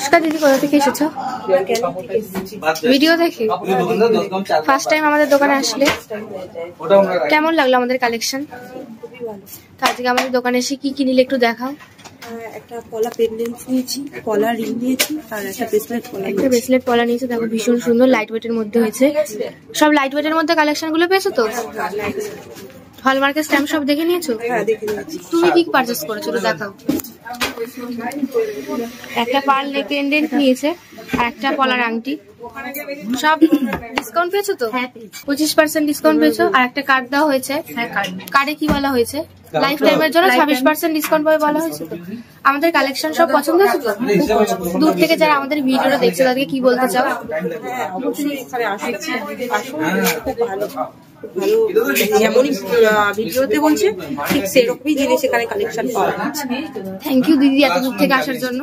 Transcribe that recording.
নমস্কার দিদি, কোথা থেকে এসেছো? ভিডিও দেখে ফার্স্ট টাইম আমাদের দোকানে আসলে কেমন লাগলো আমাদের কালেকশন? তো আজকে আমাদের দোকানে এসে কি কি নিলে একটু দেখাও। একটা পলা পেন্ডেন্ট নিয়েছি, পলা রিং নিয়েছি, আর একটা ব্রেসলেট পলা নিয়েছি। দেখো ভীষণ সুন্দর লাইট ওয়েটের মধ্যে হয়েছে। সব লাইট ওয়েটের মধ্যে কালেকশন গুলো পেয়েছো তো? হলমার্কের স্ট্যাম্প সব দেখে নিয়েছো? হ্যাঁ, দেখে নিয়েছি। তুমি কি পারচেজ করেছো দেখাও। একটা পার্ল নেক পেন্ডেন্ট নিয়েছে আর একটা পলার আংটি। সব ডিসকাউন্ট পেয়েছো তো? 25% ডিসকাউন্ট পেয়েছো। আর একটা কার্ড দেওয়া হয়েছে। কার্ডে কি বলা হয়েছে? লাইফ টাইমের জন্য 26% ডিসকাউন্ট পাবে বলা হয়েছে। তো আমাদের কালেকশন সব পছন্দ হয়েছে তো? দূর থেকে যারা আমাদের ভিডিওটা দেখছে তাদেরকে কি বলতে চাও? হ্যাঁ, অবশ্যই এখানে আসুন, খুব ভালো যেমনই ভিডিওতে বলছে ঠিক সেরকমই জিনিস এখানে কালেকশন পাওয়া যাচ্ছে। থ্যাংক ইউ দিদি এত দূর থেকে আসার জন্য।